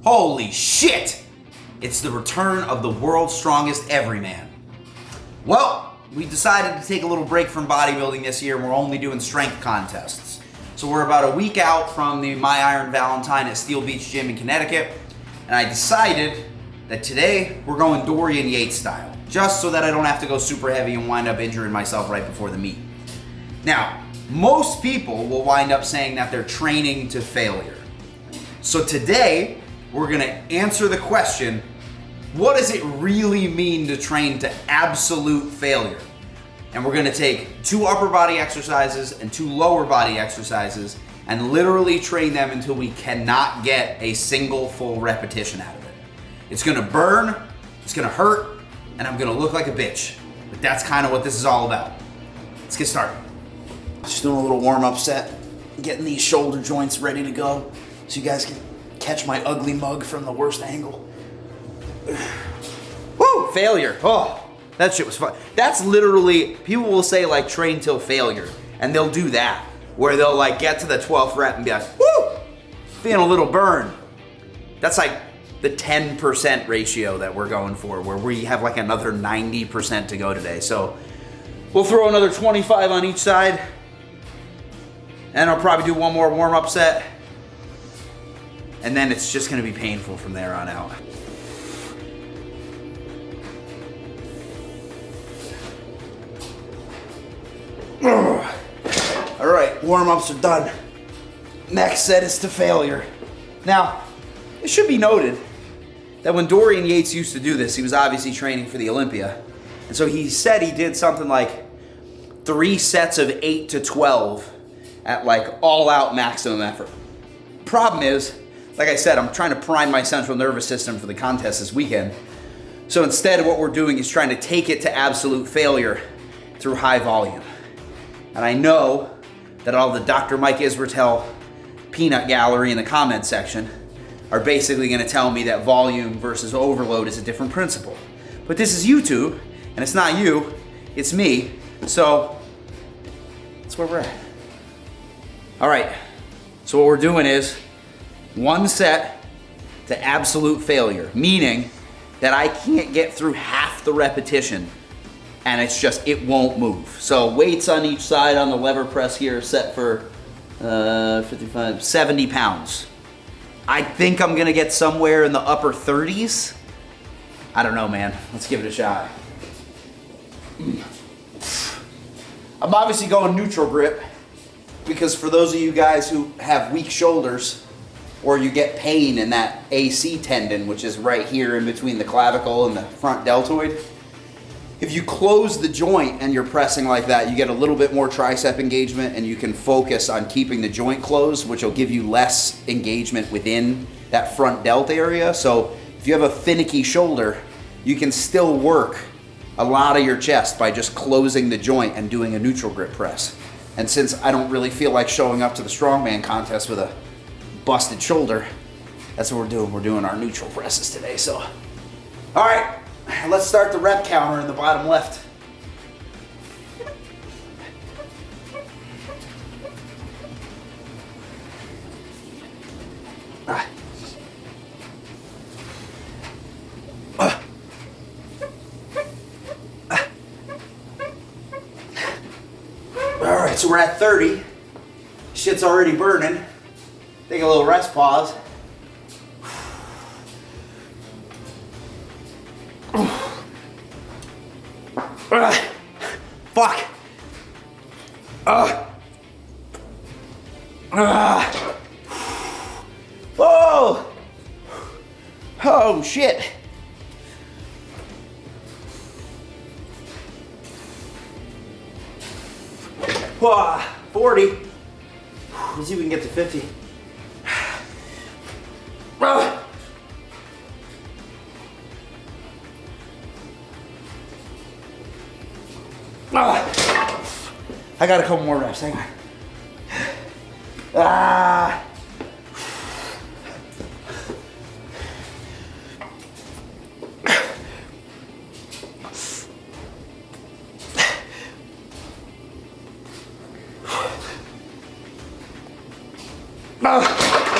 Holy shit! It's the return of the world's strongest everyman. Well, we decided to take a little break from bodybuilding this year and we're only doing strength contests. So we're about a week out from the My Iron Valentine at Steel Beach Gym in Connecticut, and I decided that today we're going Dorian Yates style, just so that I don't have to go super heavy and wind up injuring myself right before the meet. Now, most people will wind up saying that they're training to failure. So today, we're gonna answer the question, what does it really mean to train to absolute failure? And we're gonna take 2 upper body exercises and 2 lower body exercises and literally train them until we cannot get a single full repetition out of it. It's gonna burn, it's gonna hurt, and I'm gonna look like a bitch. But that's kind of what this is all about. Let's get started. Just doing a little warm-up set, getting these shoulder joints ready to go so you guys can catch my ugly mug from the worst angle. Woo! Failure. Oh, that shit was fun. That's literally, people will say like train till failure, and they'll do that, where they'll like get to the 12th rep and be like, woo! Feeling a little burn. That's like the 10% ratio that we're going for, where we have like another 90% to go today. So we'll throw another 25 on each side, and I'll probably do one more warm-up set, and then it's just gonna be painful from there on out. All right, warm-ups are done. Next set is to failure. Now, it should be noted that when Dorian Yates used to do this, he was obviously training for the Olympia. And so he said he did something like 3 sets of 8 to 12 at like all-out maximum effort. Problem is, like I said, I'm trying to prime my central nervous system for the contest this weekend. So instead, what we're doing is trying to take it to absolute failure through high volume. And I know that all the Dr. Mike Israetel peanut gallery in the comment section are basically gonna tell me that volume versus overload is a different principle. But this is YouTube, and it's not you, it's me. So that's where we're at. All right, so what we're doing is 1 set to absolute failure, meaning that I can't get through half the repetition and it's just, it won't move. So weights on each side on the lever press here set for 70 pounds. I think I'm gonna get somewhere in the upper 30s. I don't know, man. Let's give it a shot. I'm obviously going neutral grip because for those of you guys who have weak shoulders or you get pain in that AC tendon, which is right here in between the clavicle and the front deltoid, if you close the joint and you're pressing like that, you get a little bit more tricep engagement and you can focus on keeping the joint closed, which will give you less engagement within that front delt area. So if you have a finicky shoulder, you can still work a lot of your chest by just closing the joint and doing a neutral grip press. And since I don't really feel like showing up to the Strongman contest with a busted shoulder, that's what we're doing. We're doing our neutral presses today, so. All right. Let's start the rep counter in the bottom left. All right, so we're at 30. Shit's already burning. Take a little rest pause. Fuck. Whoa. Oh, shit. Whoa, 40. Let's see if we can get to 50. I got a couple more reps, hang on.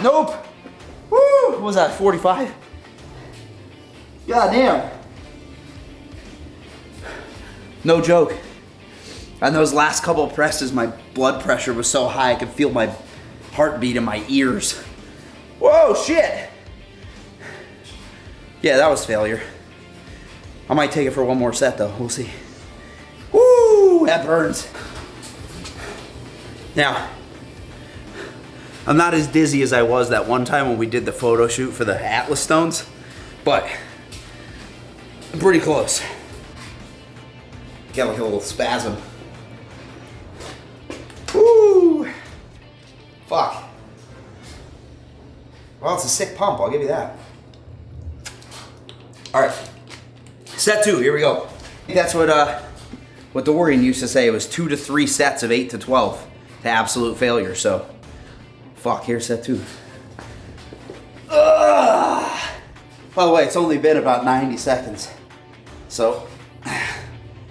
Nope. Woo, was that, 45? God damn. No joke. On those last couple of presses, my blood pressure was so high I could feel my heartbeat in my ears. Whoa, shit. Yeah, that was failure. I might take it for one more set though, we'll see. Woo, that burns. Now, I'm not as dizzy as I was that one time when we did the photo shoot for the Atlas stones, but I'm pretty close. Got like a little spasm. Woo! Fuck. Well, it's a sick pump, I'll give you that. All right, set 2, here we go. I think that's what Dorian used to say. It was 2 to 3 sets of 8 to 12 to absolute failure, so fuck, here's set 2. Ugh. By the way, it's only been about 90 seconds, so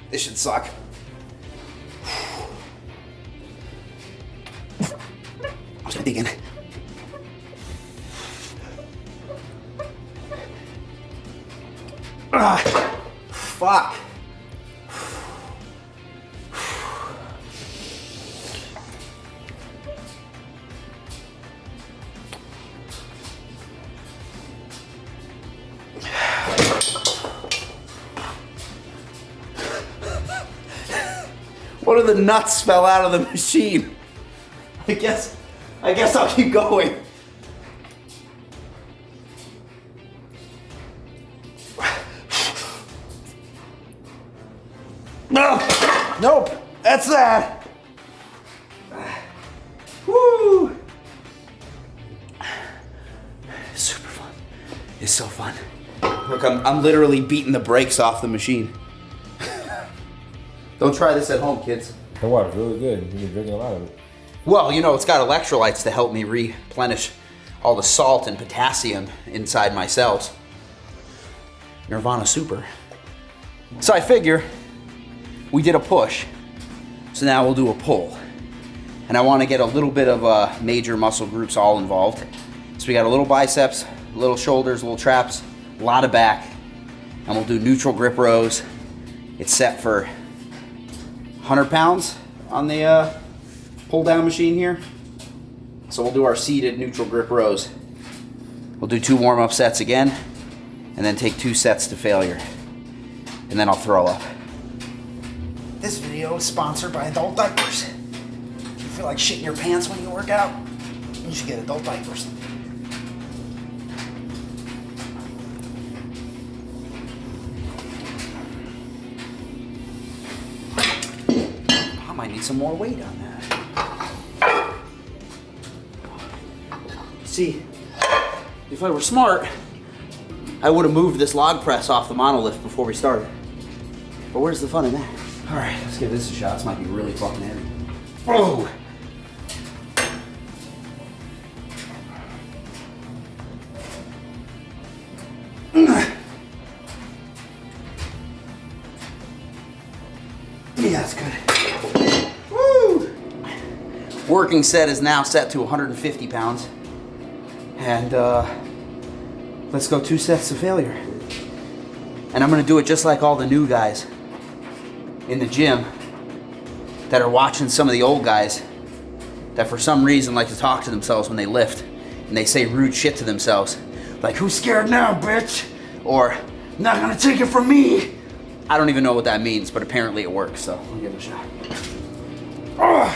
this should suck. I'm just gonna dig in. Fuck. One of the nuts fell out of the machine. I guess I'll keep going. No, nope, that's that. Woo. Super fun. It's so fun. Look, I'm literally beating the brakes off the machine. Don't try this at home, kids. The water's really good. You've been drinking a lot of it. Well, you know, it's got electrolytes to help me replenish all the salt and potassium inside my cells. Nirvana Super. So I figure we did a push, so now we'll do a pull. And I want to get a little bit of major muscle groups all involved. So we got a little biceps, a little shoulders, a little traps, a lot of back, and we'll do neutral grip rows. It's set for 100 pounds on the pull down machine here. So we'll do our seated neutral grip rows. We'll do 2 warm-up sets again, and then take 2 sets to failure. And then I'll throw up. This video is sponsored by adult diapers. If you feel like shitting your pants when you work out, you should get adult diapers. I might need some more weight on that. See, if I were smart, I would have moved this log press off the monolift before we started. But where's the fun in that? All right, let's give this a shot. This might be really fucking heavy. Oh! Yeah, that's good. Woo! Working set is now set to 150 pounds. And let's go 2 sets to failure. And I'm gonna do it just like all the new guys in the gym that are watching some of the old guys that for some reason like to talk to themselves when they lift, and they say rude shit to themselves. Like, who's scared now, bitch? Or, not gonna take it from me. I don't even know what that means, but apparently it works, so I'll give it a shot. Ugh.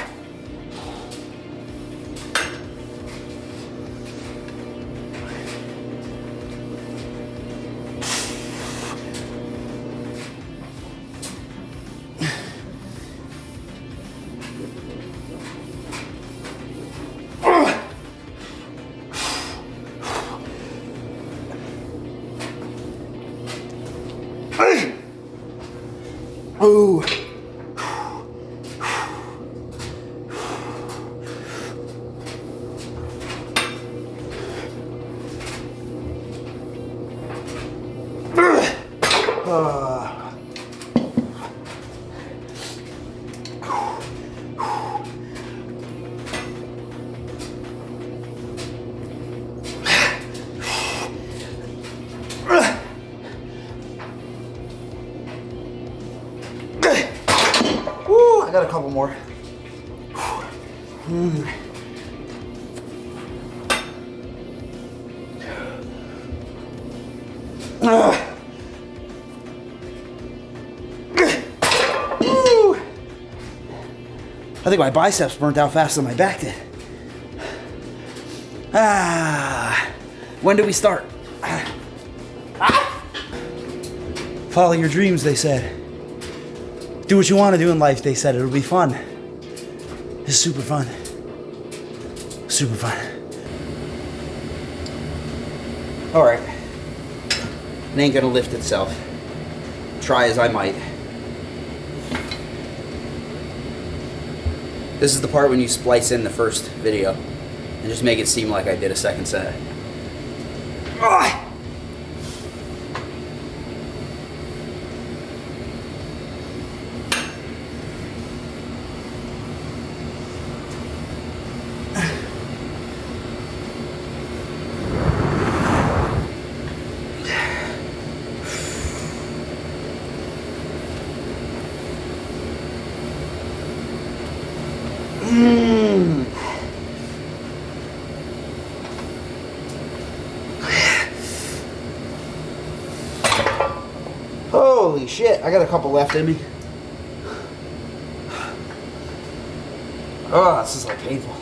Ooh. I got a couple more. I think my biceps burnt out faster than my back did. When do we start? Follow your dreams, they said. Do what you want to do in life, they said. It'll be fun. It's super fun. Super fun. All right. It ain't gonna lift itself. Try as I might. This is the part when you splice in the first video and just make it seem like I did a second set. Ugh. Holy shit, I got a couple left in me. Oh, this is like painful.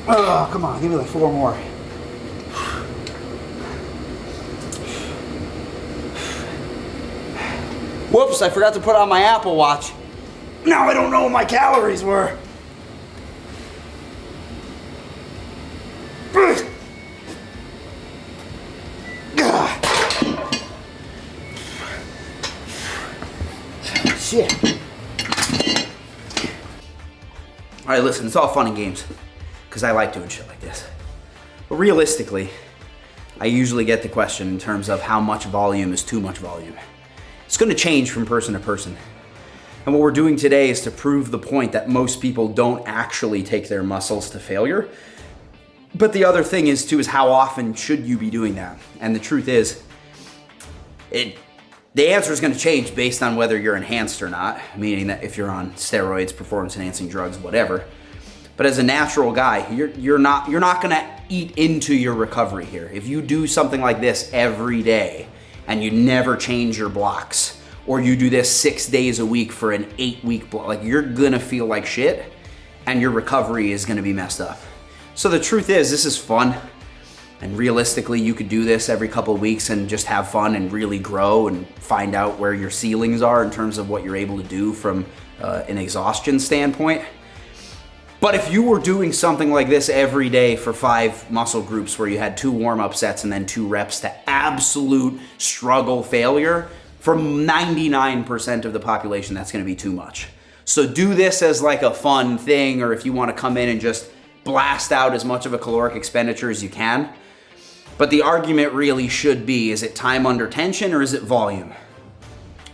Oh, come on, give me like 4 more. Whoops, I forgot to put on my Apple Watch. Now I don't know what my calories were. Shit. All right, listen, it's all fun and games because I like doing shit like this. But realistically, I usually get the question in terms of how much volume is too much volume. It's going to change from person to person. And what we're doing today is to prove the point that most people don't actually take their muscles to failure. But the other thing is too, is how often should you be doing that? And the truth is, the answer is going to change based on whether you're enhanced or not, meaning that if you're on steroids, performance enhancing drugs, whatever. But as a natural guy, you're not going to eat into your recovery here. If you do something like this every day and you never change your blocks, or you do this 6 days a week for an 8-week block, like you're going to feel like shit and your recovery is going to be messed up. So the truth is, this is fun. And realistically, you could do this every couple of weeks and just have fun and really grow and find out where your ceilings are in terms of what you're able to do from an exhaustion standpoint. But if you were doing something like this every day for 5 muscle groups where you had 2 warm-up sets and then 2 reps to absolute struggle failure, for 99% of the population, that's gonna be too much. So do this as like a fun thing, or if you wanna come in and just blast out as much of a caloric expenditure as you can. But the argument really should be, is it time under tension or is it volume?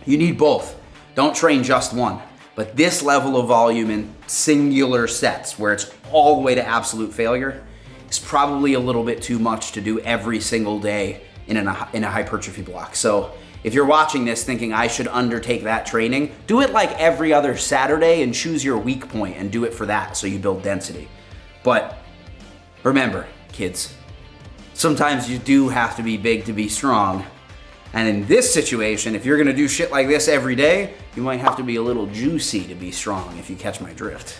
You need both. Don't train just one. But this level of volume in singular sets where it's all the way to absolute failure is probably a little bit too much to do every single day in a hypertrophy block. So if you're watching this thinking I should undertake that training, do it like every other Saturday and choose your weak point and do it for that so you build density. But remember, kids, sometimes you do have to be big to be strong. And in this situation, if you're gonna do shit like this every day, you might have to be a little juicy to be strong, if you catch my drift.